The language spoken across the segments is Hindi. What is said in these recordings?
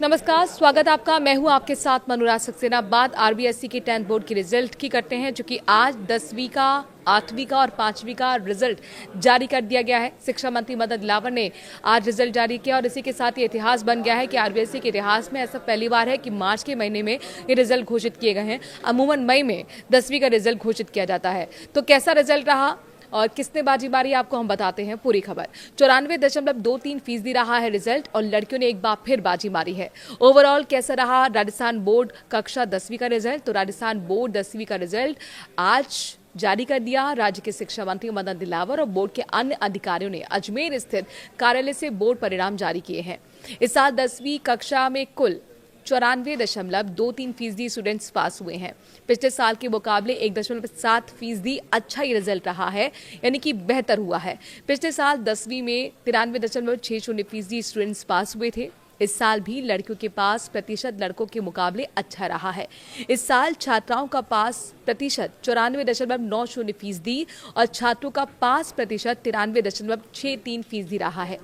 नमस्कार, स्वागत आपका। मैं हूं आपके साथ मनोराज सक्सेना। बात आरबीएसई के 10th बोर्ड के रिजल्ट की करते हैं, जो कि आज 10वीं का, 8वीं का और 5वीं का रिजल्ट जारी कर दिया गया है। शिक्षा मंत्री मदन दिलावर ने आज रिजल्ट जारी किया और इसी के साथ ये इतिहास बन गया है कि आरबीएसई के इतिहास में ऐसा पहली बार है कि मार्च के महीने में ये रिजल्ट घोषित किए गए हैं। अमूमन मई में 10वीं का रिजल्ट घोषित किया जाता है। तो कैसा रिजल्ट रहा और किसने बाजी मारी, आपको हम बताते हैं पूरी खबर। 94.23% रहा है रिजल्ट और लड़कियों ने एक बार फिर बाजी मारी है। ओवरऑल कैसा रहा राजस्थान बोर्ड कक्षा 10वीं का रिजल्ट? तो राजस्थान बोर्ड 10वीं का रिजल्ट आज जारी कर दिया। राज्य के शिक्षा मंत्री मदन दिलावर और बोर्ड के अन्य अधिकारियों ने अजमेर स्थित कार्यालय से बोर्ड परिणाम जारी किए हैं। इस साल 10वीं कक्षा में कुल 94.23% स्टूडेंट्स पास हुए हैं। पिछले साल के मुकाबले 1.7% अच्छा ही रिजल्ट रहा है, यानी कि बेहतर हुआ है। पिछले साल 10वीं में 93.60% स्टूडेंट्स पास हुए थे। इस साल भी लड़कियों के पास प्रतिशत लड़कों के मुकाबले अच्छा रहा है। इस साल छात्राओं का पास प्रतिशत 94.90% और छात्रों का पास प्रतिशत 93.63% रहा है।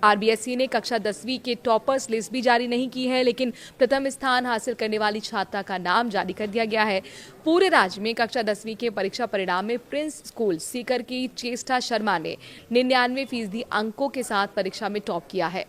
आरबीएसई ने कक्षा 10वीं के टॉपर्स लिस्ट भी जारी नहीं की है, लेकिन प्रथम स्थान हासिल करने वाली छात्रा का नाम जारी कर दिया गया है। पूरे राज्य में कक्षा 10वीं के परीक्षा परिणाम में प्रिंस स्कूल सीकर की चेष्टा शर्मा ने 99% अंकों के साथ परीक्षा में टॉप किया है।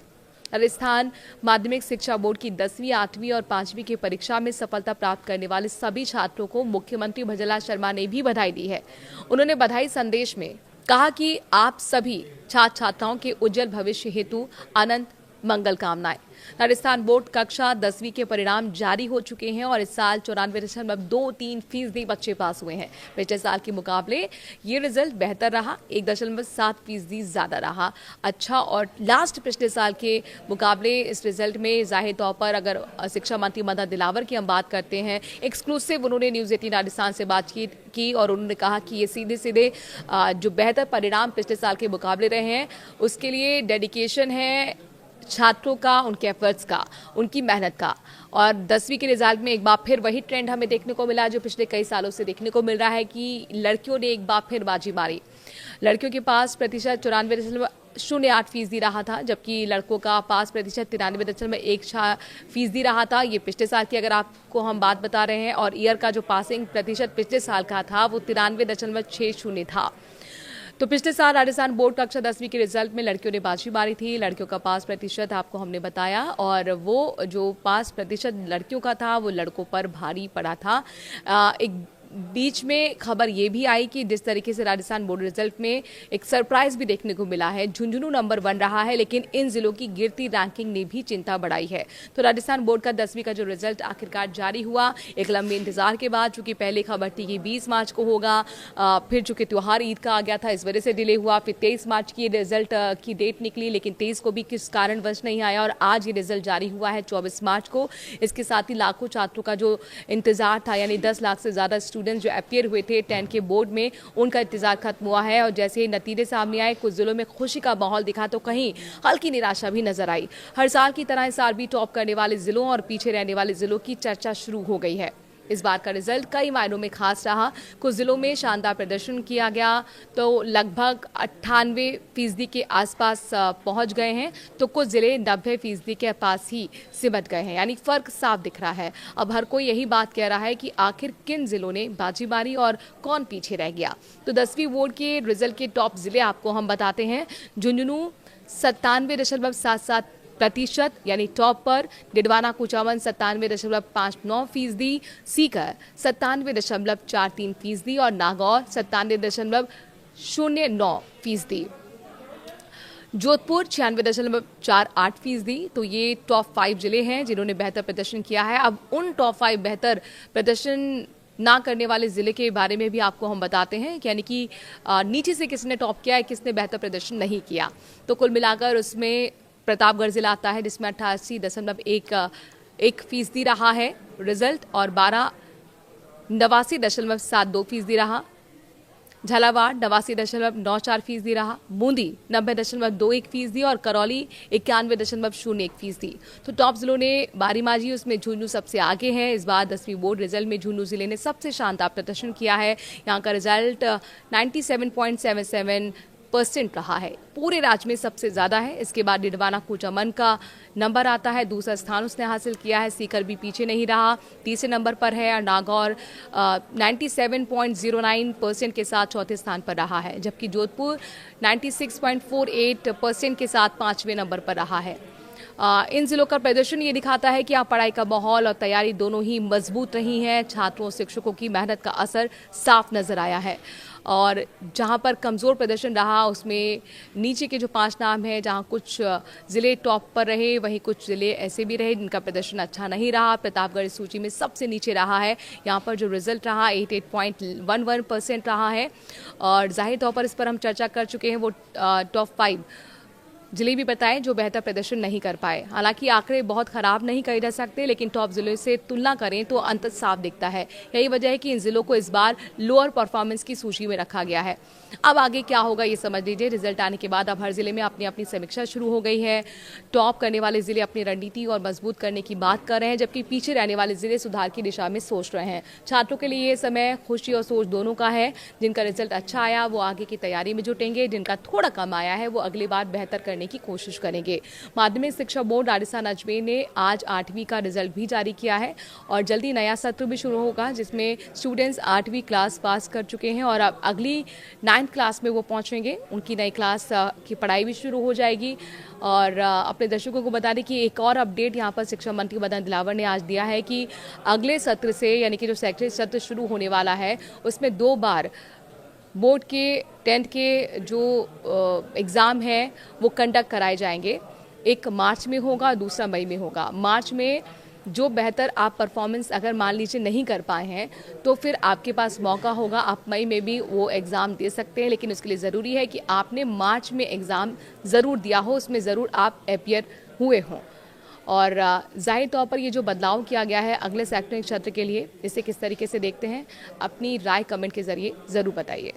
राजस्थान माध्यमिक शिक्षा बोर्ड की 10वीं, 8वीं और 5वीं की परीक्षा में सफलता प्राप्त करने वाले सभी छात्रों को मुख्यमंत्री भजनलाल शर्मा ने भी बधाई दी है। उन्होंने बधाई संदेश में कहा कि आप सभी छात्र छात्राओं के उज्जवल भविष्य हेतु अनंत मंगल कामनाएं। राजस्थान बोर्ड कक्षा 10वीं के परिणाम जारी हो चुके हैं और इस साल 94.23% बच्चे पास हुए हैं। पिछले साल के मुकाबले ये रिजल्ट बेहतर रहा, 1.7% ज्यादा रहा अच्छा। और लास्ट पिछले साल के मुकाबले इस रिजल्ट में जाहिर तौर पर अगर शिक्षा मंत्री मदन दिलावर की हम बात करते हैं, एक्सक्लूसिव उन्होंने न्यूज़ 18 राजस्थान से बातचीत की और उन्होंने कहा कि ये सीधे सीधे जो बेहतर परिणाम पिछले साल के मुकाबले रहे हैं, उसके लिए डेडिकेशन है छात्रों का, उनके एफर्ट्स का, उनकी मेहनत का। और 10वीं के रिजल्ट में एक बार फिर वही ट्रेंड हमें देखने को मिला जो पिछले कई सालों से देखने को मिल रहा है कि लड़कियों ने एक बार फिर बाजी मारी। लड़कियों के पास प्रतिशत 94.08% रहा था, जबकि लड़कों का पास प्रतिशत 93.1% रहा था। ये पिछले साल की अगर आपको हम बात बता रहे हैं और ईयर का जो पासिंग प्रतिशत पिछले साल का था वो 93.60 था। तो पिछले साल राजस्थान बोर्ड कक्षा 10वीं के रिजल्ट में लड़कियों ने बाजी मारी थी। लड़कियों का पास प्रतिशत आपको हमने बताया और वो जो पास प्रतिशत लड़कियों का था वो लड़कों पर भारी पड़ा था। एक बीच में खबर ये भी आई कि जिस तरीके से राजस्थान बोर्ड रिजल्ट में एक सरप्राइज भी देखने को मिला है। झुंझुनू नंबर 1 रहा है, लेकिन इन जिलों की गिरती रैंकिंग ने भी चिंता बढ़ाई है। तो राजस्थान बोर्ड का 10वीं का जो रिजल्ट आखिरकार जारी हुआ एक लंबे इंतजार के बाद, चूंकि पहले खबर थी कि 20 मार्च को होगा, फिर चूंकि त्योहार ईद का आ गया था इस वजह से डिले हुआ, फिर 23 मार्च की रिजल्ट की डेट निकली, लेकिन 23 को भी किस कारणवश नहीं आया और आज ये रिजल्ट जारी हुआ है 24 मार्च को। इसके साथ ही लाखों छात्रों का जो इंतजार था, यानी 10 लाख से ज्यादा स्टूडेंट्स जो अपियर हुए थे 10 के बोर्ड में, उनका इंतजार खत्म हुआ है। और जैसे ही नतीजे सामने आए, कुछ जिलों में खुशी का माहौल दिखा तो कहीं हल्की निराशा भी नजर आई। हर साल की तरह इस साल भी टॉप करने वाले जिलों और पीछे रहने वाले जिलों की चर्चा शुरू हो गई है। इस बार का रिजल्ट कई मायनों में खास रहा। कुछ जिलों में शानदार प्रदर्शन किया गया तो लगभग 98% के आसपास पहुंच गए हैं, तो कुछ जिले 90% के पास ही सिमट गए हैं, यानी फर्क साफ दिख रहा है। अब हर कोई यही बात कह रहा है कि आखिर किन जिलों ने बाजी मारी और कौन पीछे रह गया। तो 10वीं बोर्ड के रिजल्ट के टॉप जिले आपको हम बताते हैं। झुंझुनू 97.77% यानी टॉप पर, डिडवाना कुचामन 97.59%, सीकर 97.43% और नागौर 97.09%। जोधपुर 96.48%। तो ये टॉप 5 जिले हैं जिन्होंने बेहतर प्रदर्शन किया है। अब उन टॉप 5 बेहतर प्रदर्शन ना करने वाले जिले के बारे में भी आपको हम बताते हैं, यानी कि नीचे से किसने टॉप किया है, किसने बेहतर प्रदर्शन नहीं किया। तो कुल मिलाकर उसमें प्रतापगढ़ जिला आता है जिसमें 88.1% रहा है रिजल्ट और 12 89.72% रहा। झालावाड़ 89.94% रहा। बूंदी 90.21% और करौली 91.01%। तो टॉप जिलों ने बारी माजी, उसमें झुंझुनू सबसे आगे है। इस बार 10वीं बोर्ड रिजल्ट में झुंझुनू जिले ने सबसे शानदार प्रदर्शन किया है। यहाँ का रिजल्ट 97.77 परसेंट रहा है, पूरे राज्य में सबसे ज़्यादा है। इसके बाद डिडवाना कुचामन का नंबर आता है, दूसरा स्थान उसने हासिल किया है। सीकर भी पीछे नहीं रहा, तीसरे नंबर पर है। और नागौर 97.09% के साथ चौथे स्थान पर रहा है, जबकि जोधपुर 96.48% के साथ पाँचवें नंबर पर रहा है। इन जिलों का प्रदर्शन ये दिखाता है कि यहाँ पढ़ाई का माहौल और तैयारी दोनों ही मजबूत रही हैं। छात्रों और शिक्षकों की मेहनत का असर साफ नजर आया है। और जहाँ पर कमज़ोर प्रदर्शन रहा उसमें नीचे के जो 5 नाम हैं, जहाँ कुछ ज़िले टॉप पर रहे, वहीं कुछ ज़िले ऐसे भी रहे जिनका प्रदर्शन अच्छा नहीं रहा। प्रतापगढ़ इस सूची में सबसे नीचे रहा है। यहाँ पर जो रिजल्ट रहा 88.11% रहा है। और जाहिर तौर पर इस पर हम चर्चा कर चुके हैं, वो टॉप 5 जिले भी बताए जो बेहतर प्रदर्शन नहीं कर पाए। हालांकि आंकड़े बहुत खराब नहीं कहे जा सकते, लेकिन टॉप जिलों से तुलना करें तो अंतर साफ दिखता है। यही वजह है कि इन जिलों को इस बार लोअर परफॉर्मेंस की सूची में रखा गया है। अब आगे क्या होगा ये समझ लीजिए। रिजल्ट आने के बाद अब हर जिले में अपनी अपनी समीक्षा शुरू हो गई है। टॉप करने वाले जिले अपनी रणनीति और मजबूत करने की बात कर रहे हैं, जबकि पीछे रहने वाले जिले सुधार की दिशा में सोच रहे हैं। छात्रों के लिए ये समय खुशी और सोच दोनों का है। जिनका रिजल्ट अच्छा आया वो आगे की तैयारी में जुटेंगे, जिनका थोड़ा कम आया है वो अगली बार बेहतर करने की कोशिश करेंगे। माध्यमिक शिक्षा बोर्ड राजस्थान अजमेर ने आज 8वीं का रिजल्ट भी जारी किया है और जल्दी नया सत्र भी शुरू होगा, जिसमें स्टूडेंट्स 8वीं क्लास पास कर चुके हैं और अब अगली 9th क्लास में वो पहुंचेंगे। उनकी नई क्लास की पढ़ाई भी शुरू हो जाएगी। और अपने दर्शकों को बता दें कि एक और अपडेट यहाँ पर शिक्षा मंत्री मदन दिलावर ने आज दिया है कि अगले सत्र से, यानी कि जो शैक्षणिक सत्र शुरू होने वाला है, उसमें 2 बार बोर्ड के 10th के जो एग्ज़ाम है वो कंडक्ट कराए जाएंगे। एक मार्च में होगा, दूसरा मई में होगा। मार्च में जो बेहतर आप परफॉर्मेंस अगर मान लीजिए नहीं कर पाए हैं तो फिर आपके पास मौका होगा, आप मई में भी वो एग्ज़ाम दे सकते हैं। लेकिन उसके लिए ज़रूरी है कि आपने मार्च में एग्ज़ाम ज़रूर दिया हो, उसमें ज़रूर आप अपीयर हुए हों। और जाहिर तौर पर ये जो बदलाव किया गया है अगले शैक्षणिक सत्र के लिए, इसे किस तरीके से देखते हैं, अपनी राय कमेंट के ज़रिए ज़रूर बताइए।